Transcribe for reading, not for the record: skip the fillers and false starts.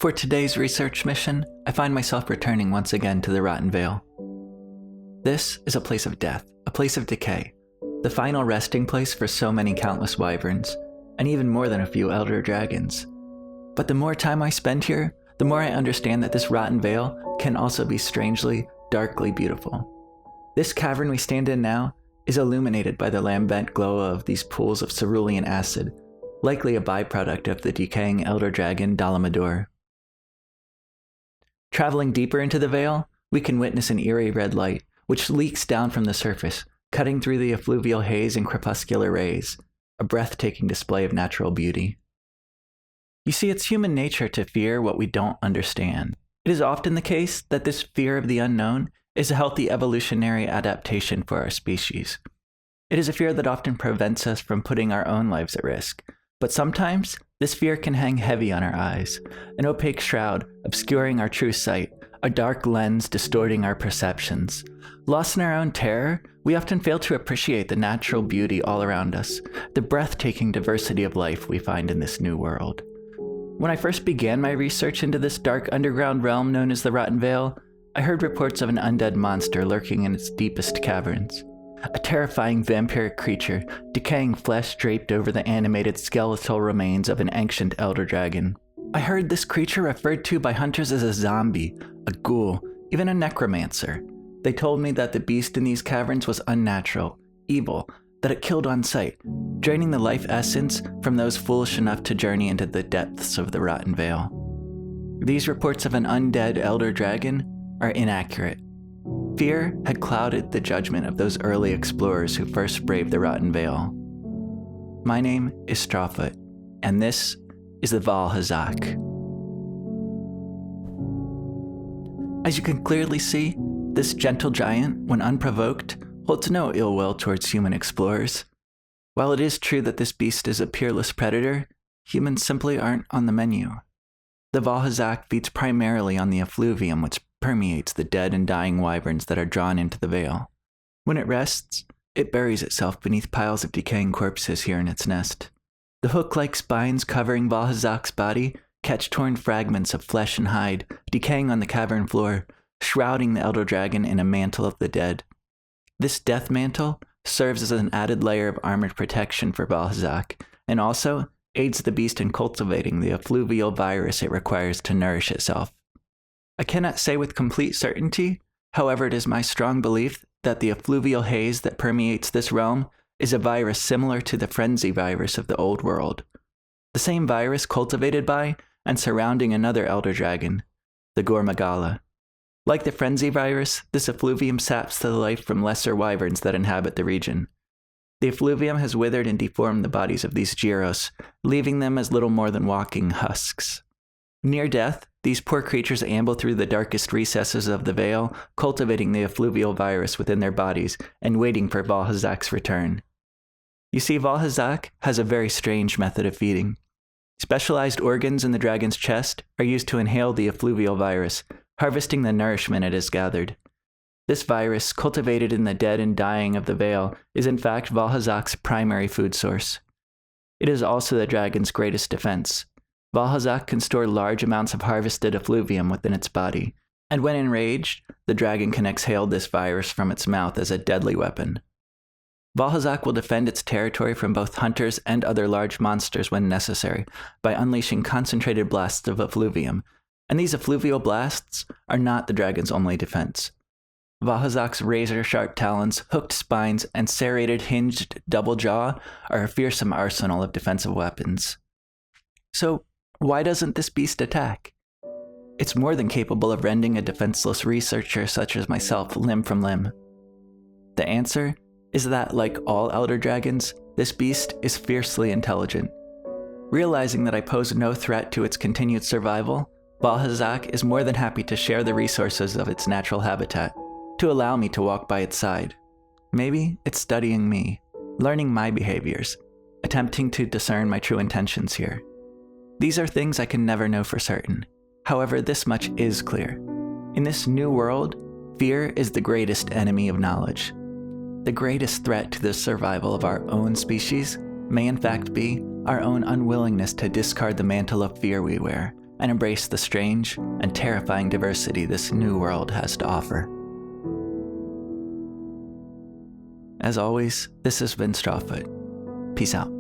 For today's research mission, I find myself returning once again to the Rotten Vale. This is a place of death, a place of decay, the final resting place for so many countless wyverns, and even more than a few elder dragons. But the more time I spend here, the more I understand that this Rotten Vale can also be strangely, darkly beautiful. This cavern we stand in now is illuminated by the lambent glow of these pools of cerulean acid, likely a byproduct of the decaying elder dragon Dalamador. Traveling deeper into the Vale, we can witness an eerie red light, which leaks down from the surface, cutting through the effluvial haze in crepuscular rays, a breathtaking display of natural beauty. You see, it's human nature to fear what we don't understand. It is often the case that this fear of the unknown is a healthy evolutionary adaptation for our species. It is a fear that often prevents us from putting our own lives at risk, but sometimes this fear can hang heavy on our eyes, an opaque shroud obscuring our true sight, a dark lens distorting our perceptions. Lost in our own terror, we often fail to appreciate the natural beauty all around us, the breathtaking diversity of life we find in this new world. When I first began my research into this dark underground realm known as the Rotten Vale, I heard reports of an undead monster lurking in its deepest caverns. A terrifying vampiric creature, decaying flesh draped over the animated skeletal remains of an ancient elder dragon. I heard this creature referred to by hunters as a zombie, a ghoul, even a necromancer. They told me that the beast in these caverns was unnatural, evil, that it killed on sight, draining the life essence from those foolish enough to journey into the depths of the Rotten Vale. These reports of an undead elder dragon are inaccurate. Fear had clouded the judgment of those early explorers who first braved the Rotten Vale. My name is Strawfoot, and this is the Vaal Hazak. As you can clearly see, this gentle giant, when unprovoked, holds no ill will towards human explorers. While it is true that this beast is a peerless predator, humans simply aren't on the menu. The Vaal Hazak feeds primarily on the effluvium which permeates the dead and dying wyverns that are drawn into the Vale. When it rests, it buries itself beneath piles of decaying corpses here in its nest. The hook-like spines covering Vaal Hazak's body catch torn fragments of flesh and hide, decaying on the cavern floor, shrouding the elder dragon in a mantle of the dead. This death mantle serves as an added layer of armored protection for Vaal Hazak, and also aids the beast in cultivating the effluvial virus it requires to nourish itself. I cannot say with complete certainty, however, it is my strong belief that the effluvial haze that permeates this realm is a virus similar to the frenzy virus of the old world. The same virus cultivated by and surrounding another elder dragon, the Gormagala. Like the frenzy virus, this effluvium saps the life from lesser wyverns that inhabit the region. The effluvium has withered and deformed the bodies of these gyros, leaving them as little more than walking husks. Near death, these poor creatures amble through the darkest recesses of the Vale, cultivating the effluvial virus within their bodies and waiting for Vaal Hazak's return. You see, Vaal Hazak has a very strange method of feeding. Specialized organs in the dragon's chest are used to inhale the effluvial virus, harvesting the nourishment it has gathered. This virus, cultivated in the dead and dying of the Vale, is in fact Vaal Hazak's primary food source. It is also the dragon's greatest defense. Vaal Hazak can store large amounts of harvested effluvium within its body, and when enraged, the dragon can exhale this virus from its mouth as a deadly weapon. Vaal Hazak will defend its territory from both hunters and other large monsters when necessary by unleashing concentrated blasts of effluvium, and these effluvial blasts are not the dragon's only defense. Vaal Hazak's razor-sharp talons, hooked spines, and serrated hinged double jaw are a fearsome arsenal of defensive weapons. So, why doesn't this beast attack? It's more than capable of rending a defenseless researcher such as myself limb from limb. The answer is that, like all elder dragons, this beast is fiercely intelligent. Realizing that I pose no threat to its continued survival, Vaal Hazak is more than happy to share the resources of its natural habitat, to allow me to walk by its side. Maybe it's studying me, learning my behaviors, attempting to discern my true intentions here. These are things I can never know for certain. However, this much is clear. In this new world, fear is the greatest enemy of knowledge. The greatest threat to the survival of our own species may in fact be our own unwillingness to discard the mantle of fear we wear, and embrace the strange and terrifying diversity this new world has to offer. As always, this has been Strawfoot. Peace out.